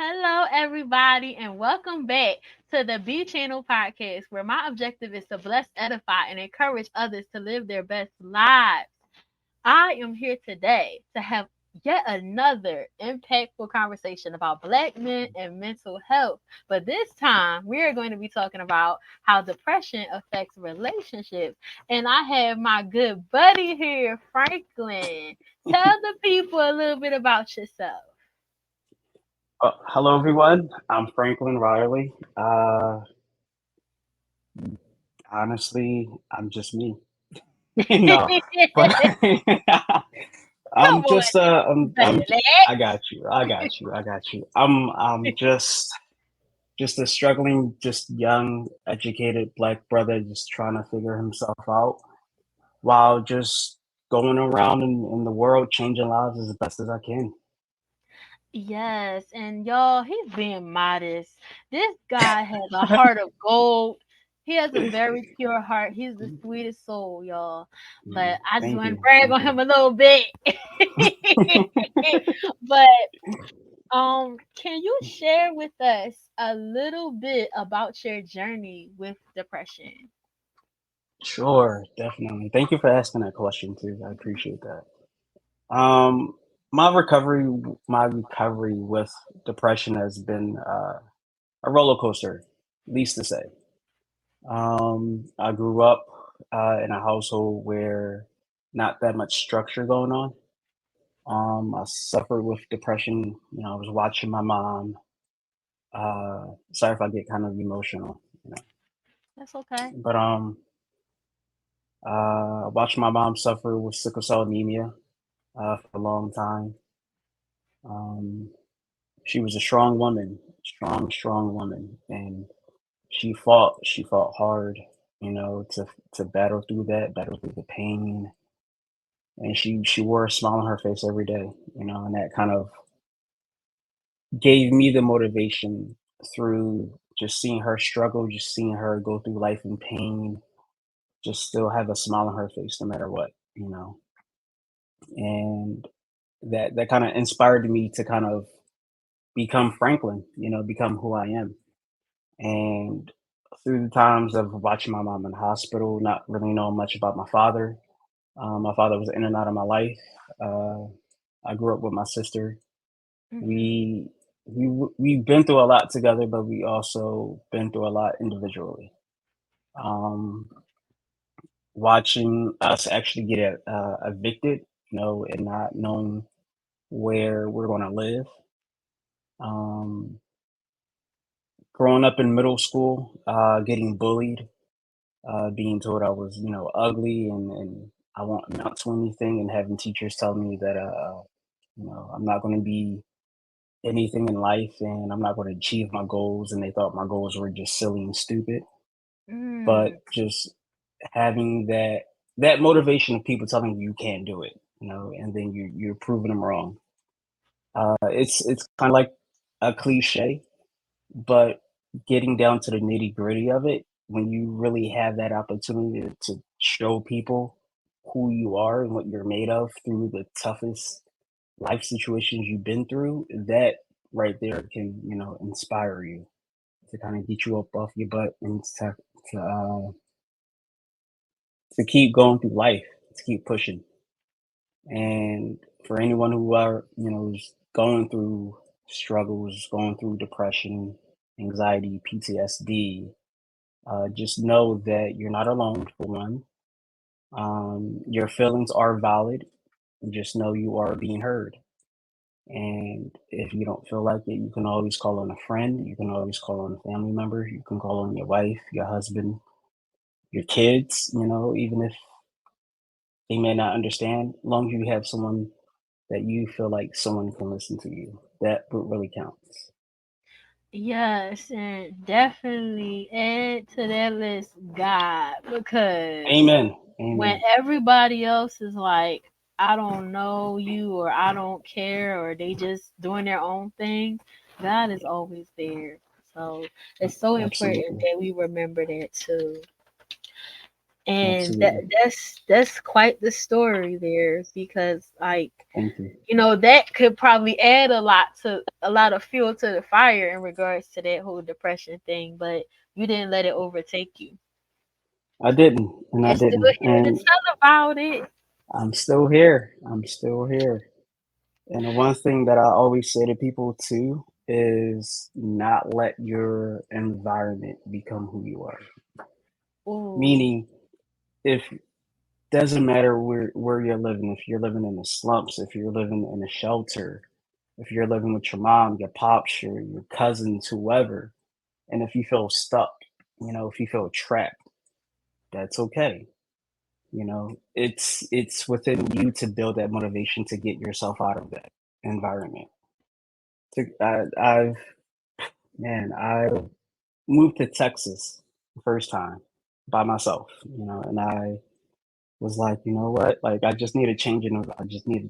Hello, everybody, and welcome back to the B Channel podcast, where my objective is to bless, edify, and encourage others to live their best lives. I am here today to have yet another impactful conversation about Black men and mental health. But this time, we are going to be talking about how depression affects relationships. And I have my good buddy here, Franklin. Tell the people a little bit about yourself. Hello, everyone. I'm Franklin Riley. Honestly, I'm just me. No, but Come I'm on, just now, I got you. I got you. I got you. I'm just a struggling, just young, educated black brother, just trying to figure himself out while just going around in the world, changing lives as best as I can. Yes, and y'all, he's being modest. This guy has a heart of gold. He has a very pure heart. He's the sweetest soul, y'all. But I just Thank want to you. brag Thank on you. him a little bit. But can you share with us a little bit about your journey with depression? Sure, definitely. Thank you for asking that question too. I appreciate that. Um, my recovery with depression has been a roller coaster, least to say. I grew up in a household where not that much structure going on. I suffered with depression. I was watching my mom. Sorry if I get kind of emotional, That's okay. but I watched my mom suffer with sickle cell anemia for a long time. Um, she was a strong woman, strong woman, and she fought hard, to battle through that, battle through the pain, and she wore a smile on her face every day, and that kind of gave me the motivation through just seeing her struggle, just seeing her go through life in pain, just still have a smile on her face no matter what. And that kind of inspired me to kind of become Franklin, become who I am. And through the times of watching my mom in the hospital, not really knowing much about my father was in and out of my life. Uh, I grew up with my sister. Hmm. We've been through a lot together, but we also been through a lot individually. Um, Watching us actually get evicted, and not knowing where we're going to live. Um, Growing up in middle school, getting bullied, being told I was, ugly and I won't amount to anything, and having teachers tell me that, I'm not going to be anything in life and I'm not going to achieve my goals. And they thought my goals were just silly and stupid. But Mm. just having that motivation of people telling you you can't do it, and then you're proving them wrong. It's kind of like a cliche, but getting down to the nitty-gritty of it, when you really have that opportunity to show people who you are and what you're made of through the toughest life situations you've been through, that right there can, inspire you to kind of get you up off your butt and to, uh, to keep going through life, to keep pushing. And for anyone who are, is going through struggles, going through depression, anxiety, PTSD, just know that you're not alone, for one. Your feelings are valid. Just know you are being heard. And if you don't feel like it, you can always call on a friend. You can always call on a family member. You can call on your wife, your husband, your kids, even if they may not understand. As long as you have someone that you feel like someone can listen to you, that what really counts. Yes, and definitely add to that list God, because Amen. when Amen. everybody else is like, I don't know you, or I don't care, or they just doing their own thing, God is always there. So it's so important Absolutely. that we remember that too. And Absolutely. that's quite the story there, because like, Thank you. that could probably add a lot of fuel to the fire in regards to that whole depression thing, but you didn't let it overtake you. I didn't, and I You're still didn't, here to and tell about it. I'm still here. I'm still here. And the one thing that I always say to people too is not let your environment become who you are. Ooh. Meaning, if doesn't matter where you're living, if you're living in the slumps, if you're living in a shelter, if you're living with your mom, your pops, your cousins, whoever, and if you feel stuck, if you feel trapped, that's okay. It's within you to build that motivation to get yourself out of that environment. I've man, I moved to Texas the first time by myself, and I was like, you know what, like I just need a change in my life, I need a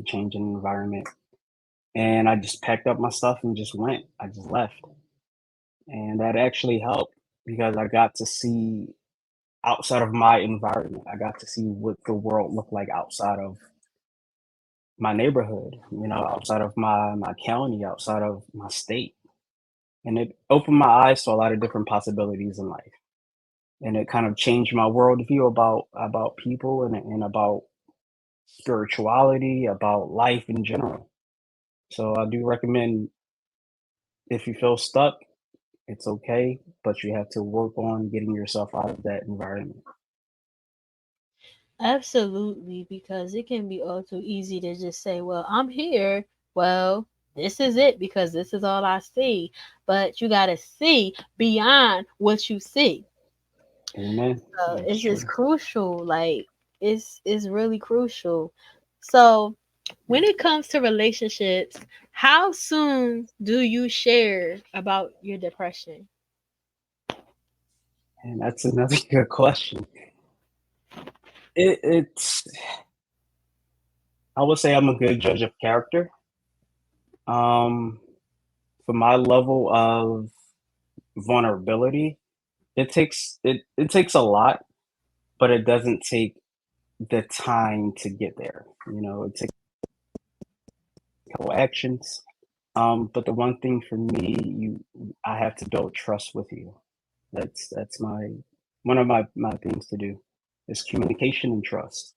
change in environment, and I just packed up my stuff and just went. I just left, and that actually helped because I got to see outside of my environment. I got to see what the world looked like outside of my neighborhood, outside of my county, outside of my state. And it opened my eyes to a lot of different possibilities in life. And it kind of changed my worldview about people and about spirituality, about life in general. So I do recommend if you feel stuck, it's okay, but you have to work on getting yourself out of that environment. Absolutely, because it can be all too easy to just say, well, I'm here. Well, this is it because this is all I see. But you got to see beyond what you see. Amen. That's It's just true. crucial. Like, it's really crucial. So, when it comes to relationships, how soon do you share about your depression? And that's another good question. It's I would say I'm a good judge of character. Um, for my level of vulnerability, it takes a lot, but it doesn't take the time to get there. It takes a couple actions. But the one thing for me, I have to build trust with you. That's my one of my things to do is communication and trust.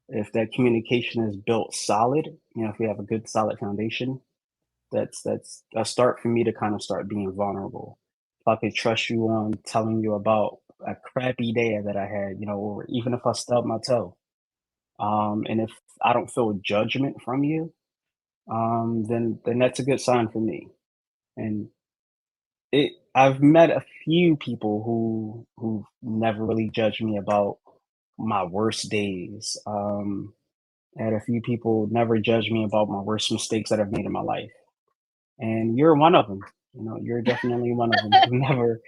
If that communication is built solid, if we have a good solid foundation, that's a start for me to kind of start being vulnerable. If I could trust you on telling you about a crappy day that I had, or even if I stubbed my toe, and if I don't feel judgment from you, then that's a good sign for me. And I've met a few people who never really judged me about my worst days. I had a few people never judge me about my worst mistakes that I've made in my life, and you're one of them. You're definitely one of them who never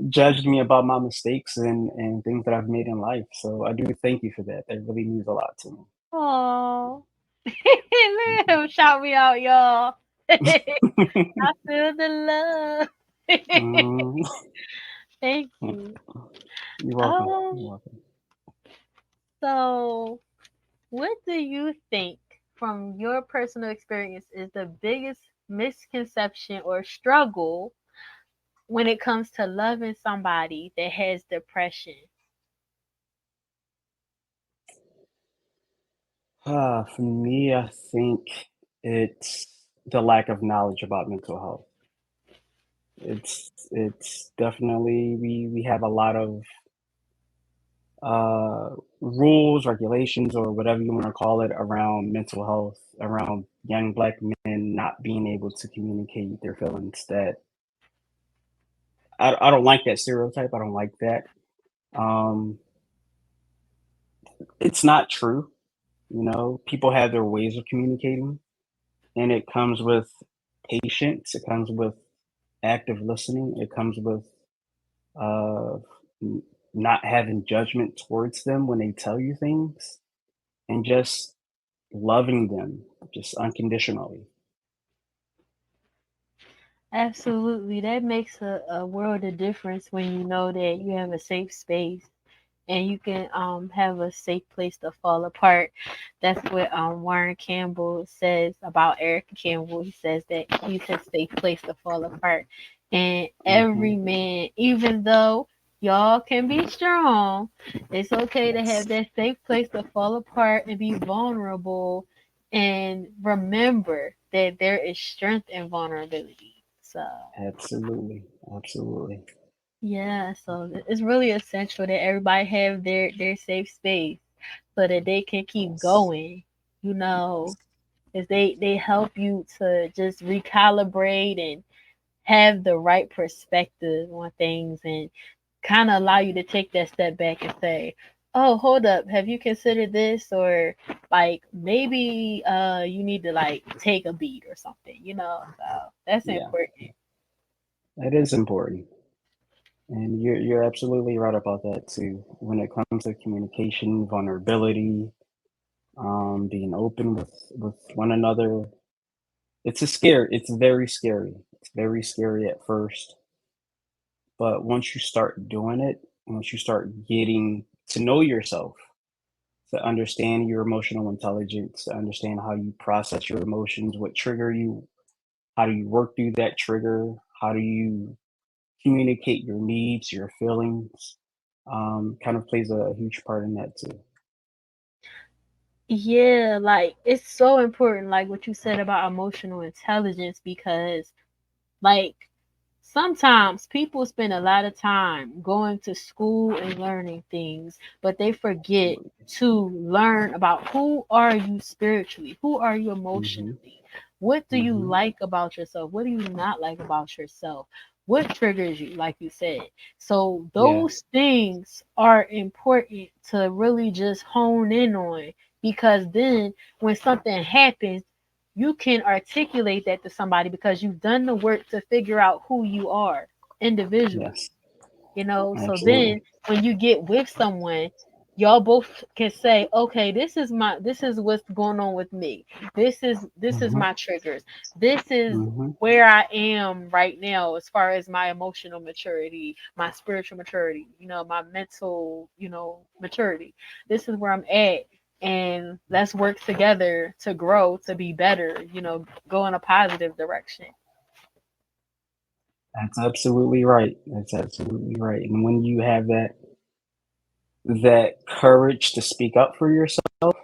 judged me about my mistakes and things that I've made in life. So I do thank you for that. That really means a lot to me. Oh, let him shout me out, y'all. I feel the love. Mm, Thank you. you're welcome. You're Um, welcome. so what do you think, from your personal experience, is the biggest misconception or struggle when it comes to loving somebody that has depression? For me, I think it's the lack of knowledge about mental health. It's definitely we have a lot of uh, rules, regulations, or whatever you want to call it around mental health, around young black men not being able to communicate their feelings. That I don't like that stereotype. I don't like that. Um, it's not true. People have their ways of communicating, and it comes with patience. It comes with active listening. It comes with uh, n- not having judgment towards them when they tell you things, and just loving them just unconditionally. Absolutely. That makes a world of difference when you know that you have a safe space and you can have a safe place to fall apart. That's what Warren Campbell says about Eric Campbell. He says that he's his safe place to fall apart. And every Hmm. man, even though y'all can be strong, it's okay to have Yes, that safe place to fall apart and be vulnerable and remember that there is strength in vulnerability. So absolutely, absolutely. yeah, so it's really essential that everybody have their safe space so that they can keep Yes, going. You know, as they help you to just recalibrate and have the right perspective on things and kind of allow you to take that step back and say, "Oh, hold up, have you considered this?" Or like maybe you need to like take a beat or something. So that's yeah, important. it is important. And you're absolutely right about that too. When it comes to communication, vulnerability, being open with one another, it's a scare. It's very scary. It's very scary at first, but once you start doing it, once you start getting to know yourself, to understand your emotional intelligence, to understand how you process your emotions, what trigger you, how do you work through that trigger, how do you communicate your needs, your feelings, kind of plays a huge part in that too. Yeah, like it's so important, like what you said about emotional intelligence, because like sometimes people spend a lot of time going to school and learning things, but they forget Absolutely. to learn about who are you spiritually, who are you Hmm. emotionally, what do you Hmm. like about yourself, what do you not like about yourself, what triggers you, like you said. So those Yes. things are important to really just hone in on, because then when something happens, you can articulate that to somebody because you've done the work to figure out who you are individually. Yes. So Absolutely. then when you get with someone, y'all both can say, okay, this is what's going on with me. This is Hmm. my triggers. This is Hmm. where I am right now as far as my emotional maturity, my spiritual maturity, my mental, maturity. This is where I'm at. And let's work together to grow, to be better, go in a positive direction. That's absolutely right. That's absolutely right. And when you have that courage to speak up for yourself,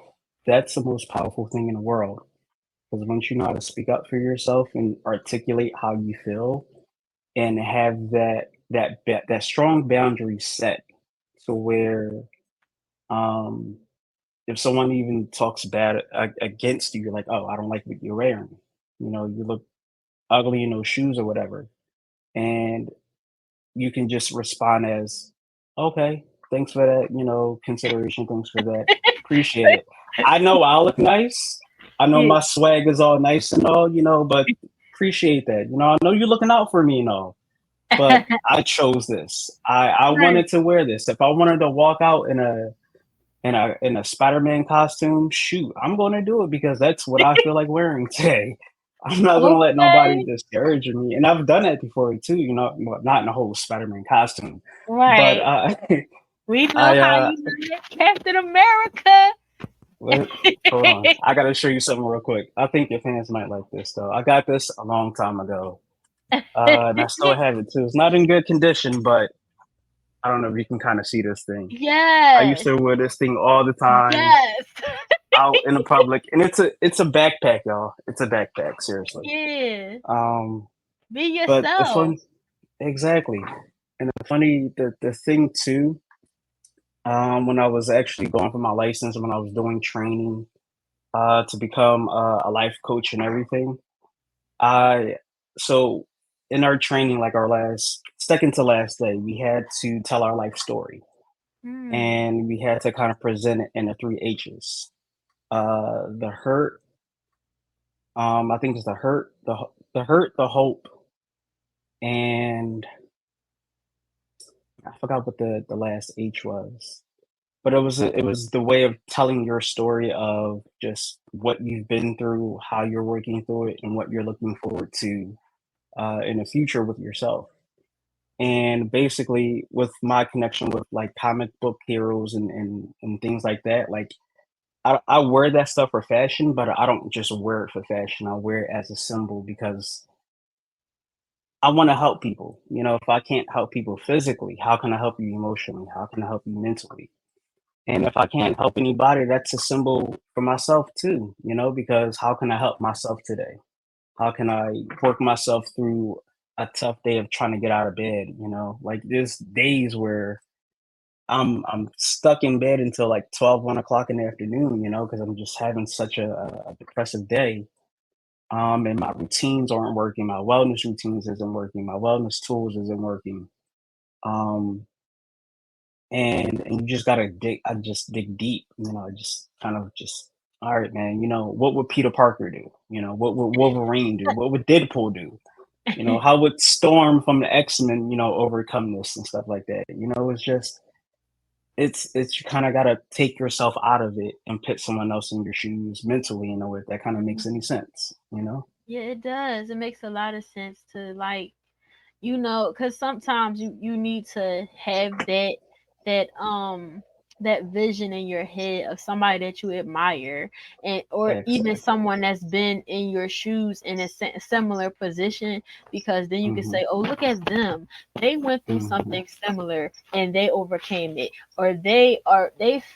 that's the most powerful thing in the world. Because once you know how to speak up for yourself and articulate how you feel, and have that strong boundary set, to where um, if someone even talks bad against you, you're like, oh, I don't like what you're wearing. You look ugly in those shoes or whatever, and you can just respond as, okay, thanks for that, consideration. Thanks for that. Appreciate it. I know I look nice. I know Yeah. my swag is all nice and all, but appreciate that. I know you're looking out for me and all, but I chose this. I Right. wanted to wear this. If I wanted to walk out in a Spider-Man costume, shoot, I'm going to do it because that's what I feel like wearing today. I'm not going to let nobody Okay. discourage me, and I've done that before too. Well, not in a whole Spider-Man costume, but Right. We know I how you know that Captain America. wait, hold on. I got to show you something real quick. I think your fans might like this though. I got this a long time ago, and I still have it too. It's not in good condition, but I don't know if you can kind of see this thing. I used Yes. to wear this thing all the time Yes. out in the public, and it's a backpack, y'all. It's a backpack, seriously. Yeah. Um, Be but the yourself. fun, exactly, and the funny, the thing too. When I was actually going for my license, when I was doing training, to become a life coach and everything, I so in our training, like our last second to last day, we had to tell our life story, Hmm. and we had to kind of present it in the three H's. The hurt, I think it's the hurt, the hope, and I forgot what the last H was. But it was the way of telling your story of just what you've been through, how you're working through it, and what you're looking forward to in the future with yourself. And basically, with my connection with like comic book heroes and things like that, like I wear that stuff for fashion, but I don't just wear it for fashion. I wear it as a symbol because I want to help people. You know, if I can't help people physically, how can I help you emotionally? How can I help you mentally? And if I can't help anybody, that's a symbol for myself too, you know, because how can I help myself today? How can I work myself through a tough day of trying to get out of bed, you know? Like there's days where I'm stuck in bed until like 12, 1 o'clock in the afternoon, you know, because I'm just having such a depressive day. And my routines aren't working, my wellness routines isn't working, my wellness tools isn't working. Um, and you just gotta dig. I just dig deep, you know. I just kind of just, all right, man. You know, what would Peter Parker do? You know, what would Wolverine do? What would Deadpool do? You know, how would Storm from the X-Men, you know, overcome this and stuff like that? You know, it's just it's you kind of gotta take yourself out of it and put someone else in your shoes mentally in a way that kind of makes any sense. You know? Yeah, it does. It makes a lot of sense to like, because sometimes you need to have that that vision in your head of somebody that you admire, and or even Exactly. someone that's been in your shoes in a similar position, because then you can Mhm. say, oh, look at them, they went through Mhm. something similar and they overcame it, or they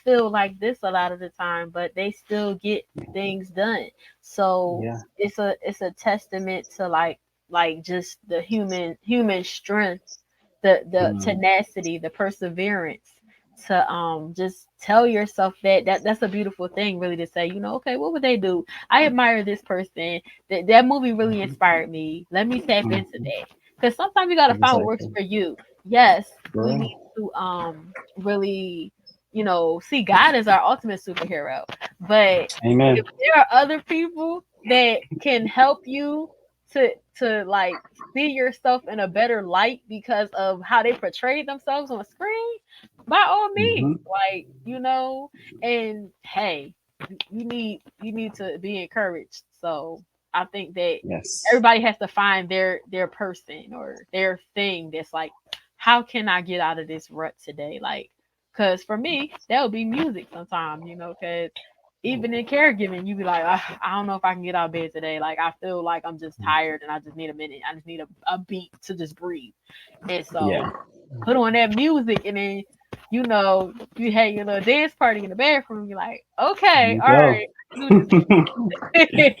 feel like this a lot of the time, but they still get things done. So Yeah. it's a testament to like just the human strength, the Mm. tenacity, the perseverance to just tell yourself that's a beautiful thing, really, to say, okay, what would they do? I admire this person. That movie really Mhm. inspired me. Let me tap into Mhm. that. Because sometimes you gotta find what works Exactly. for you. Yes, we Girl. need to really, see God as our ultimate superhero. But if Amen. there are other people that can help you to like see yourself in a better light because of how they portrayed themselves on screen, by all means, Mhm. like, and hey, you need to be encouraged. So I think that Yes. everybody has to find their person or their thing that's like, how can I get out of this rut today? Like, cause for me, that would be music sometimes, cause even in caregiving, you be like, I don't know if I can get out of bed today. Like, I feel like I'm just tired and I just need a minute. I just need a beat to just breathe. And so Yeah. put on that music, and then, you had your little dance party in the bathroom. You're like, There okay, you all go. right, I can do this.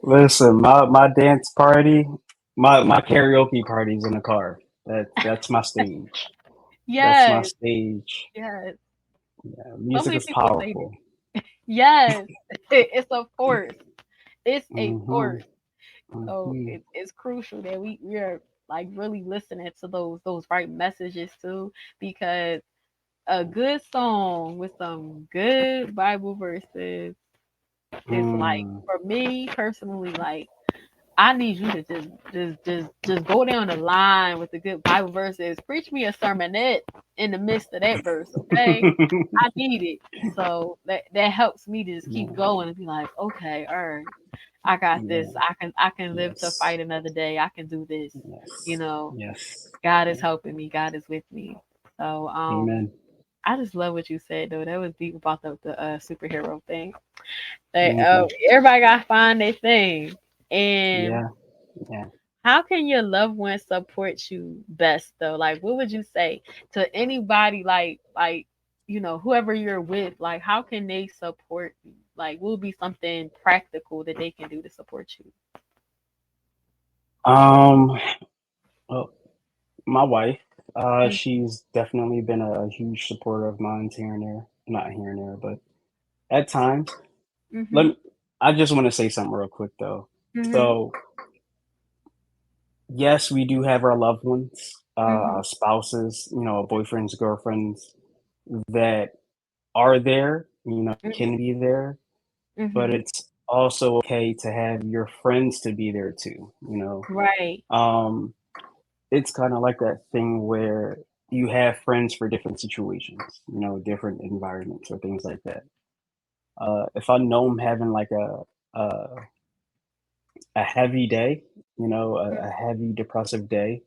Listen, my dance party, my karaoke party's in the car. That's my stage. That's my Yes, stage. yes. Yeah, So music many is people say that. powerful. Yes, it's a force. It's a Mhm. force. So Mhm. it's crucial that we are like really listening to those right messages too, because a good song with some good Bible verses is like, Mm. for me personally, like, I need you to just go down the line with the good Bible verses. Preach me a sermonette in the midst of that verse, okay? I need it. So that helps me to just keep Yeah. going and be like, okay, all right, I got this. Yeah. I can live to Yes. fight another day. I can do this. You Yes. know, Yes. God is helping me. God is with me. So Amen. I just love what you said though. That was deep about the superhero thing. Like, Mhm. everybody gotta find their thing. And Yeah. Yeah. how can your loved ones support you best though? Like, what would you say to anybody, like whoever you're with? Like, how can they support you? Like, what would be something practical that they can do to support you? Um. Well, my wife, Mm, she's definitely been a huge supporter of mine here and there. Not here and there, but at times. Let mhm. me, I just want to say something real quick though. Mhm. So yes, we do have our loved ones, Mhm. our spouses, you know, boyfriends, girlfriends that are there, you know, Mhm. can be there, but Mhm. it's also okay to have your friends to be there too, you know. Right. Um, it's kind of like that thing where you have friends for different situations, you know, different environments or things like that. If I know I'm having like a, a heavy day, you know, a heavy depressive day,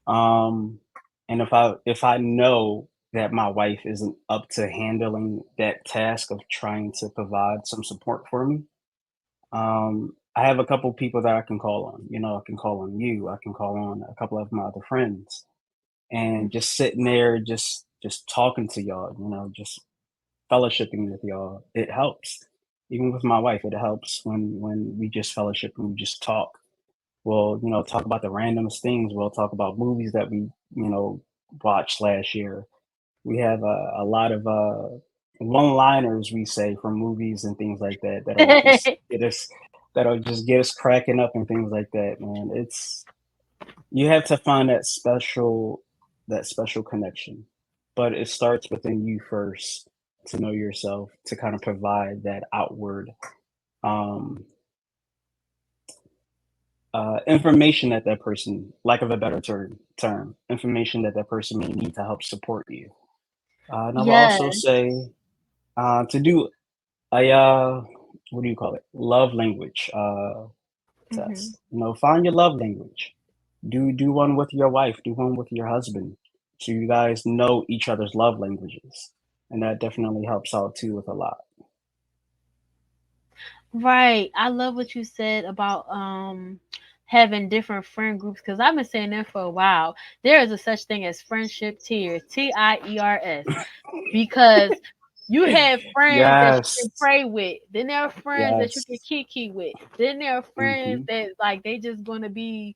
Um, and if I know that my wife isn't up to handling that task of trying to provide some support for me, I have a couple people that I can call on. You know, I can call on you. I can call on a couple of my other friends, and just sitting there, just talking to y'all. You know, just fellowshipping with y'all. It helps. Even with my wife, it helps when we just fellowship and we just talk. We'll, talk about the randomest things. We'll talk about movies that we, watched last year. We have a lot of one-liners we say from movies and things like that that'll just get us cracking up and things like that. Man, you have to find that special connection, but it starts within you first to know yourself to kind of provide that outward um, information that person, lack of a better term, information that person may need to help support you. And I will also Yes. say to do a what do you call it? Love language Hmm. test. Find your love language. Do one with your wife. Do one with your husband, so you guys know each other's love languages, and that definitely helps out too with a lot. Right. I love what you said about having different friend groups because I've been saying that for a while. There is a such thing as friendship tiers, TIERS, because you have friends that you can Yes, pray with. Then there are friends that you can yes. kiki with. Then there are friends Hmm. that like they just gonna be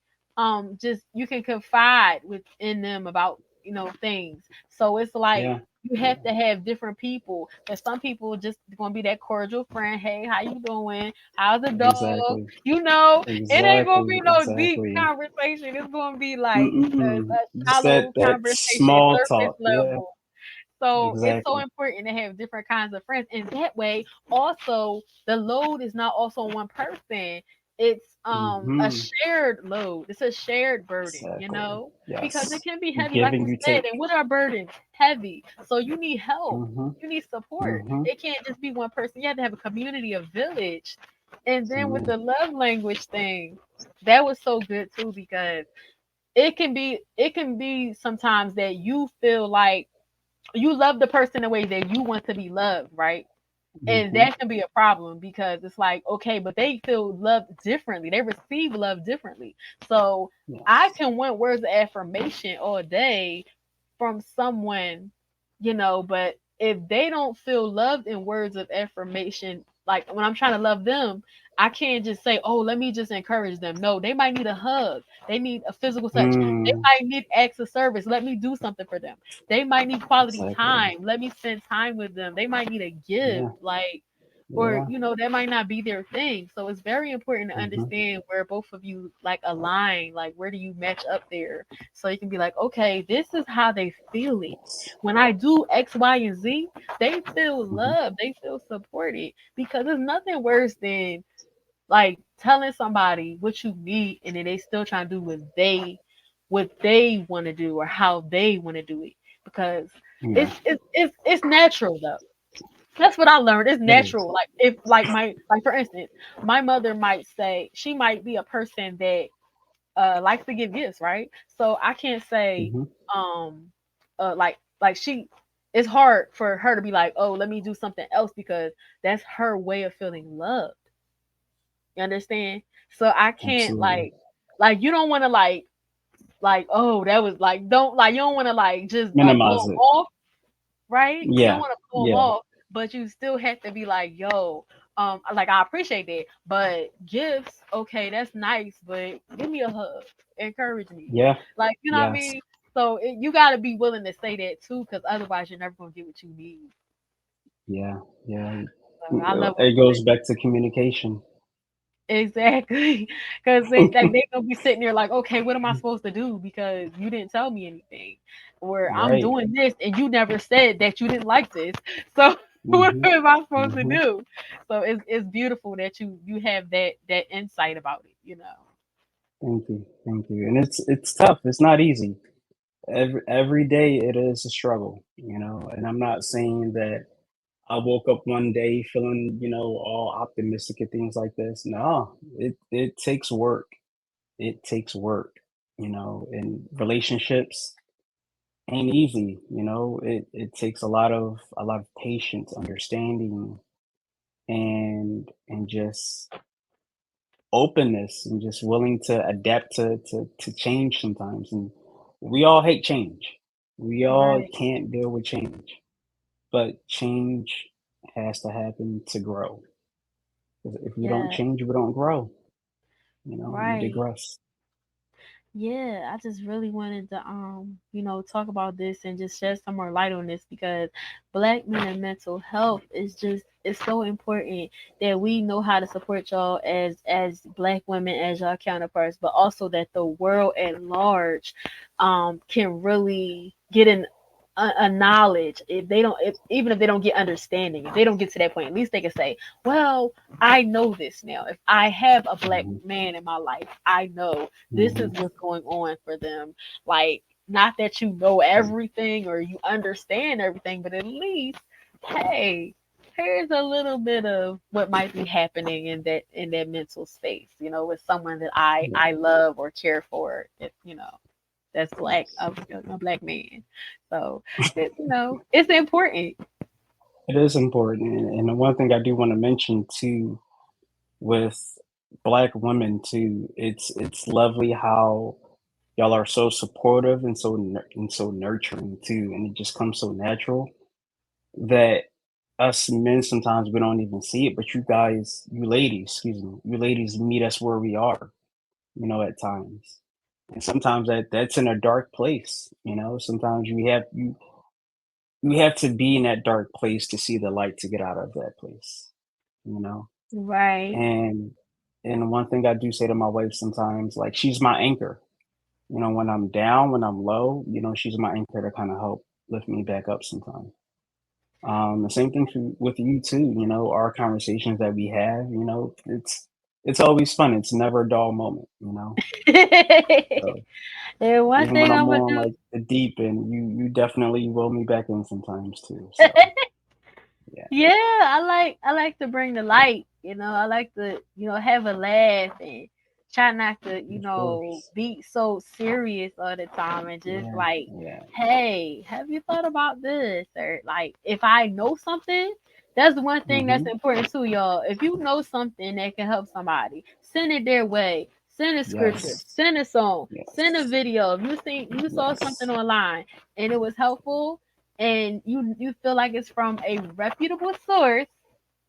just you can confide within them about things. So it's like Yeah, you have yeah. to have different people. Cause some people just gonna be that cordial friend. Hey, how you doing? How's the dog? Exactly, It ain't gonna exactly, be no deep exactly. conversation. It's gonna be like Mm-mm. a Just that shallow that conversation, small surface talk. Yeah, level. So it's so exactly. important to have different kinds of friends. And that way, also the load is not also on one person. It's a Hmm. shared load. It's a shared burden, Exactly. because it Yes. can be heavy, Give like and you you said. take. And what are burdens? Heavy. So you need help. Hmm. You need support. Hmm. It can't just be one person. You have to have a community, a village. And then with Amen. the love language thing, that was so good too because it can be sometimes that you feel like you love the person the way that you want to be loved, right? And Hmm. that can be a problem because it's like, okay, but they feel loved differently. They receive love differently. So I Yes. can want words of affirmation all day from someone, but if they don't feel loved in words of affirmation, like when I'm trying to love them, I can't just say, oh, let me just encourage them. No, they might need a hug. They need a physical touch. They Mm, might need acts of service. Let me do something for them. They might need quality exactly. time. Let me spend time with them. They might need a gift. Yeah. Like, or Yeah. that might not be their thing. So it's very important to Hmm. understand where both of you like align, like where do you match up there, so you can be like, okay, this is how they feel it. Yes. When I do X, Y, and Z, they feel Hmm. loved, they feel supported, because there's nothing worse than like telling somebody what you need and then they still trying to do what they want to do or how they want to do it, because Yeah. it's natural though. That's what I learned. It's It is. natural. Like if like for instance, my mother might say she might be a person that likes to give gifts, right? So I can't say Hmm. um like she it's hard for her to be like, oh, let me do something else because that's her way of feeling loved. You understand? So I can't Absolutely. like you don't want to like oh that was like don't like you don't want to like just like blow Minimize them it. off, right? You don't Yeah. want to pull them Yeah. off, but you still have to be like, yo, like I appreciate that, but gifts, okay, that's nice, but give me a hug, encourage me, Yeah. like you know what I Yes. mean. So you got to be willing to say that too, because otherwise you're never gonna get what you need. Yeah. Yeah. So I love what It you goes said. back to communication. Exactly, because they gonna be sitting there like, okay, what am I supposed to do? Because you didn't tell me anything, or I'm Right. doing this and you never said that you didn't like this. So what Hmm. am I supposed to Hmm. do? So it's beautiful that you have that insight about it. Thank you. Thank you. And it's tough. It's not easy. Every day it is a struggle, and I'm not saying that I woke up one day feeling, all optimistic and things like this. No, it takes work. It takes work. and relationships ain't easy. It takes a lot of patience, understanding, and just openness, and just willing to adapt to change sometimes. And we all hate change. We all Right. can't deal with change, but change has to happen to grow. 'Cause if we don't Yeah. change, we don't grow. We Right. digress. Yeah, I just really wanted to talk about this and just shed some more light on this because black men and mental health is just it's so important that we know how to support y'all as black women as y'all counterparts, but also that the world at large can really get a knowledge if they don't if, even if they don't get understanding, if they don't get to that point, at least they can say, well, I know this now. If I have a black Hmm. man in my life, I know this is Hmm. what's going on for them. Like, not that you know everything or you understand everything, but at least, hey, here's a little bit of what might be happening in that mental space, with someone that I Yeah. I love or care for, that's black, a black man. So it's important. It is important, and the one thing I do want to mention too, with black women too, it's lovely how y'all are so supportive and so nurturing too, and it just comes so natural that us men sometimes we don't even see it, but you guys, you ladies, excuse me, you ladies meet us where we are, at times. And sometimes that's in a dark place. Sometimes you have to be in that dark place to see the light to get out of that place. You know? Right. And one thing I do say to my wife sometimes, like, she's my anchor. When I'm down, when I'm low, she's my anchor to kind of help lift me back up sometimes. The same thing with you too. Our conversations that we have. It's always fun. It's never a dull moment. So And one even when thing I'm I'm gonna on do. like the deep end, you definitely roll me back in sometimes too. So yeah, Yeah, I like to bring the light. I like to have a laugh and try not to of course. be so serious all the time and just Yeah, like, yeah. hey, have you thought about this? Or like, if I know something, that's the one thing that's Hmm. important too, y'all. If you know something that can help somebody, send it their way. Send a scripture, Yes, send a song, send a yes, video. If you saw something yes, online and it was helpful and you feel like it's from a reputable source,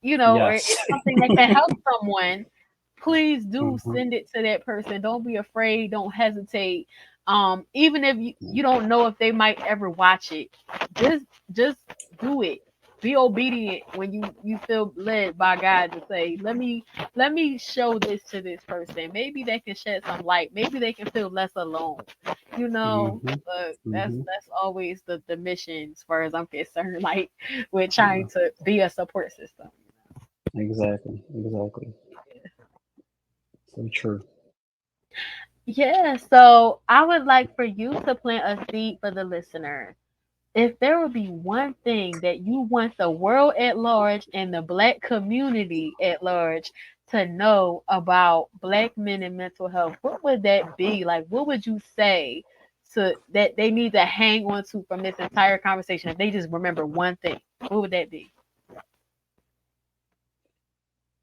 or yes. it's something that can help someone, please do Hmm. send it to that person. Don't be afraid, don't hesitate. Even if you don't know if they might ever watch it, just just do it. Be obedient when you feel led by God to say, let me show this to this person. Maybe they can shed some light. Maybe they can feel less alone. Hmm. But that's Hmm. that's always the mission as far as I'm concerned. Like, we're trying to be a support system. Exactly, exactly. So true. Yeah, so I would like for you to plant a seed for the listeners. If there would be one thing that you want the world at large and the black community at large to know about black men and mental health, what would that be? Like, what would you say to that they need to hang on to from this entire conversation if they just remember one thing? What would that be?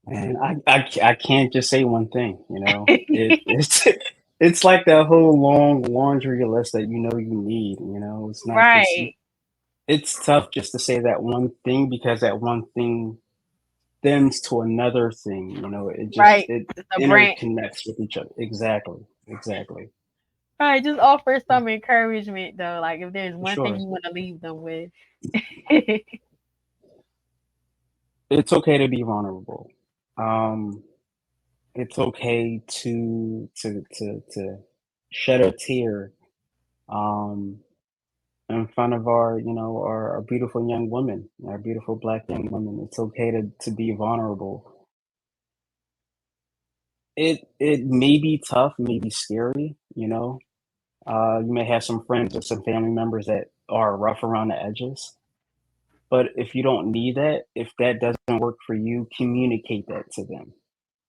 And I can't just say one thing. It's it's like that whole long laundry list that you need. It's not just Right, it's tough just to say that one thing because that one thing stems to another thing. right. It It's a branch. interconnects with each other. Exactly, exactly. Right, just offer some encouragement though. Like, if there's For one thing sure. you want to leave them with. It's okay to be vulnerable. Um, it's okay to shed a tear um, in front of our beautiful young women, our beautiful black young women. It's okay to be vulnerable. It may be tough, may be scary. You may have some friends or some family members that are rough around the edges. But if you don't need that, if that doesn't work for you, communicate that to them.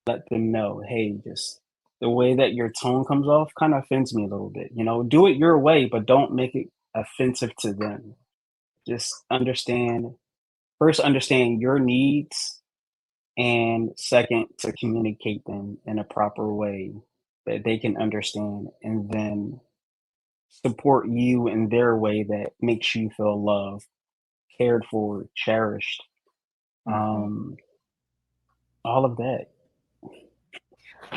Let them know, hey, just the way that your tone comes off kind of offends me a little bit. Do it your way, but don't make it offensive to them. Just understand your needs, and second, to communicate them in a proper way that they can understand, and then support you in their way that makes you feel loved, cared for, cherished, Mhm. um, all of that.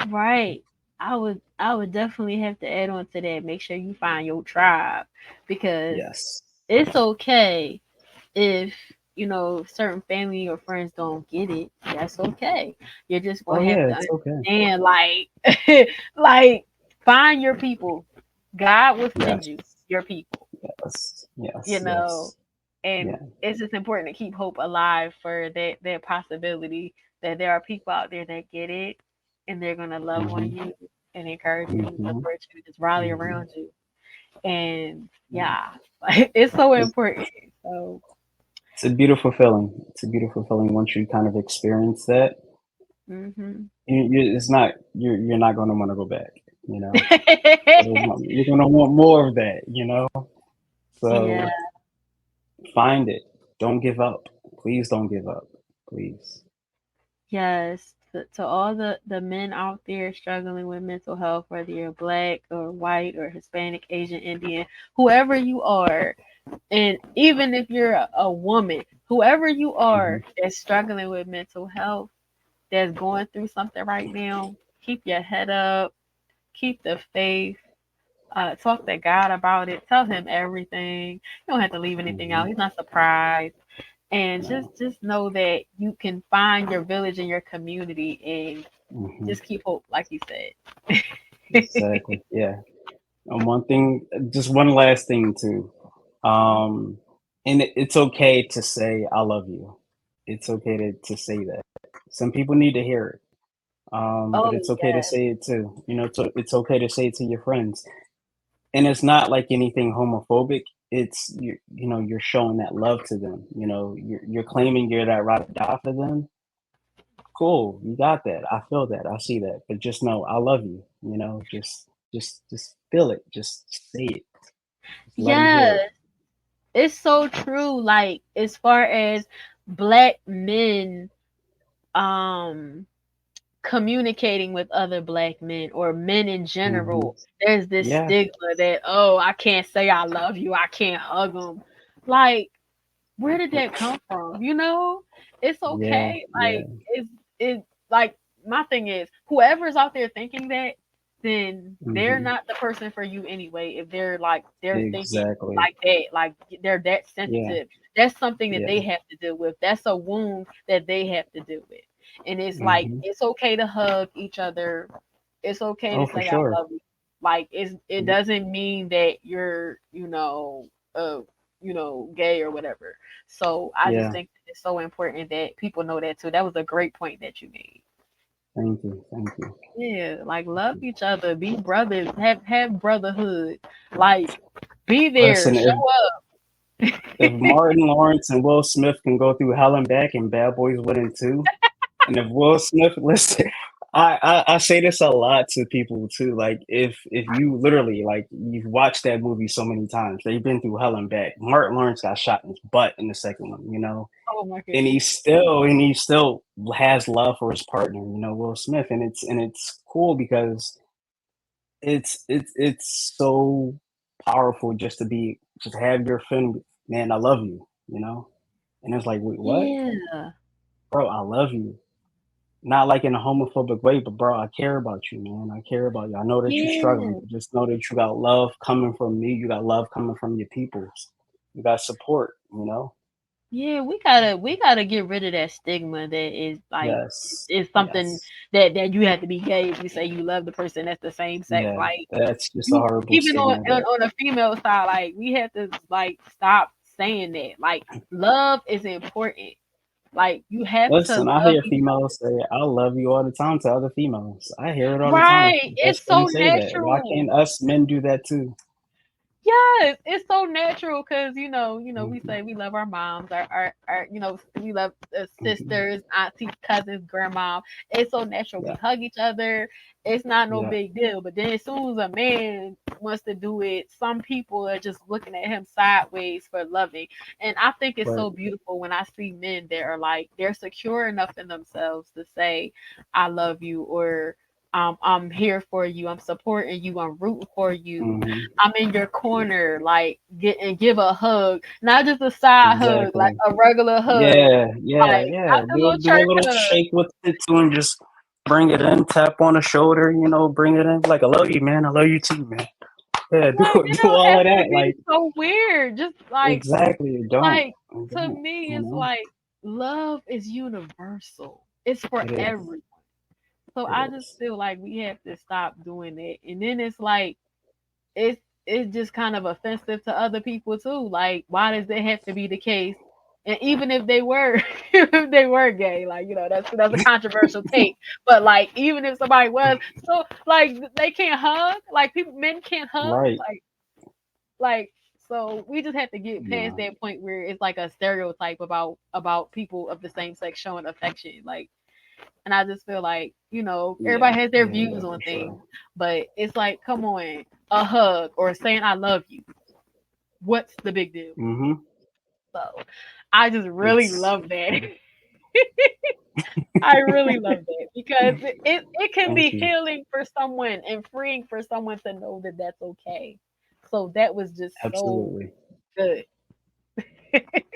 Right. I would definitely have to add on to that. Make sure you find your tribe because Yes. it's okay if certain family or friends don't get it. That's okay. You're just Oh gonna have yeah, to it's okay. understand, like, like find your people. God will send Yes. you your people. Yes. You Yes. know, Yes. and Yeah. it's just important to keep hope alive for that possibility that there are people out there that get it and they're gonna love on Mhm. you and encourage you, Mhm. support you, just rally Mhm. around you. And Yeah. yeah, it's so It's important. So it's a beautiful feeling. It's a beautiful feeling once you kind of experience that. mhm. It's not you're not gonna want to go back. You know, you're gonna want more of that. Yeah. So find it. Don't give up. Please don't give up. Please. Yes. To all the men out there struggling with mental health, whether you're black or white or Hispanic, Asian, Indian, whoever you are, and even if you're a woman, whoever you Hmm. are that's struggling with mental health, that's going through something right now, keep your head up, keep the faith. Talk to God about it. Tell Him everything. You don't have to leave anything Hmm. out. He's not surprised. And just No. just know that you can find your village and your community, and Hmm. just keep hope, like you said. Exactly. Yeah. And one thing, just one last thing too. Um, and it's okay to say I love you. It's okay to say that. Some people need to hear it. Oh But it's okay to yeah, say it too. It's okay to say it to your friends. And it's not like anything homophobic. It's you're showing that love to them. You're claiming you're that ride or die for them. Cool, you got that. I feel that. I see that. But just know I love you. Just feel it. Just say it. Just let them yeah. hear it. It's so true. Like as far as black men, um, communicating with other black men or men in Hmm. general, there's this Yeah. stigma that, oh, I can't say I love you, I can't hug them. Like, where did that come from? It's Yeah. okay. Yeah. Like, it's like my thing is, whoever's out there thinking that, then they're Hmm. not the person for you anyway. If they're thinking Exactly. like that, like they're that Yeah. sensitive, that's something that they Yeah. have to deal with. That's a wound that they have to deal with. And it's like Hmm. it's okay to hug each other. It's okay to Oh, for say I sure. love you. Like it doesn't mean that you're, gay or whatever. So I just Yeah. think that it's so important that people know that too. That was a great point that you made. Thank you. Thank you. Yeah, like love each other, be brothers, have brotherhood, like be there, Listen, show if up. Martin Lawrence and Will Smith can go through hell and back, and Bad Boys wouldn't too. And if Will Smith, listen, I say this a lot to people too. Like if you literally like you've watched that movie so many times, they've been through hell and back. Martin Lawrence got shot in his butt in the second one, Oh my and goodness. he still has love for his partner, Will Smith, and it's cool because it's so powerful just to have your friend, man, I love you. And it's like, wait, what? Yeah, Bro, I love you. Not like in a homophobic way, but bro, I care about you, man. I care about you. I know that you're struggling, yeah, but just know that you got love coming from me. You got love coming from your peoples. You got support. yeah. We gotta get rid of that stigma that Yes. is something Yes. that you have to be gay if you say you love the person that's the same sex. Yeah. Like That's just a you, horrible even on, stigma on that on the female side, like we have to like stop saying that. Like love is important. Like you have to listen, I love hear each females other. say, I love you all the time to other females. I hear it all the time. Right. Best It's so friends say that. Why natural. can't us men do that too? Yes, it's so natural because we Mhm. say we love our moms, our we love Mhm. sisters, aunties, cousins, grandma. It's so natural. We Yeah. hug each other. It's not no Yeah. big deal. But then as soon as a man wants to do it, some people are just looking at him sideways for loving. And I think it's Right. so beautiful when I see men that are like they're secure enough in themselves to say, "I love you," or I'm here for you. I'm supporting you. I'm rooting for you. Mhm. I'm in your corner, like get and give a hug, not just a side hug, like Exactly. a regular hug, Yeah, yeah, like yeah. not the little Do a church little hug. shake with it too, and just bring it in, tap on the shoulder, bring it in. Like, I love you, man. I love you too, man. Yeah, Like it do don't all have of to that. be Like, so weird. Just exactly. Don't. like to Don't. me, it's like love is universal. It's for It is. everyone. So It I just is. feel like we have to stop doing that. And then it's like it's just kind of offensive to other people too. Like, why does it have to be the case? And even if they were, if they were gay, like that's a controversial take. But like, even if somebody was, so like they can't hug, like people, men can't hug, Right. like. So we just have to get past No. that point where it's like a stereotype about people of the same sex showing affection, like. And I just feel like, Yeah. everybody has their Yeah. Yeah. views For on things, sure. but it's like, come on, a hug or saying I love you. What's the big deal? Mm-hmm. So I just really It's. love that. I really love that because it can Thank be you. healing for someone and freeing for someone to know that that's okay. So that was just so Absolutely. good.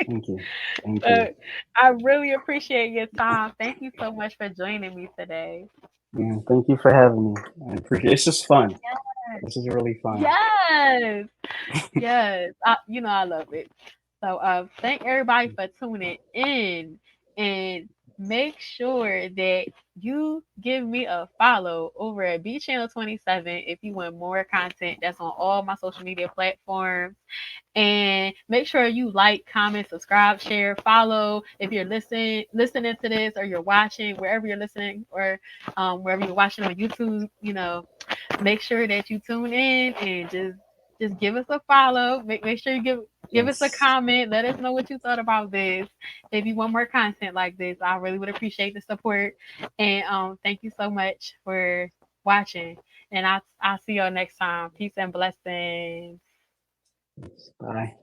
Thank you. Thank you. But I really appreciate your time. Thank you so much for joining me today. Yeah. Thank you for having me. I appreciate. It's just fun. This is really fun. Yes. Yes, I love it. So, thank everybody for tuning in, and make sure that you give me a follow over at B Channel 27 if you want more content. That's on all my social media platforms. And make sure you like, comment, subscribe, share, follow. If you're listening to this, or you're watching wherever you're listening, or wherever you're watching on YouTube, make sure that you tune in and just give us a follow. Make sure you give us a Yes. comment. Let us know what you thought about this. If you want more content like this, I really would appreciate the support. And thank you so much for watching. And I'll see y'all next time. Peace and blessings. Bye.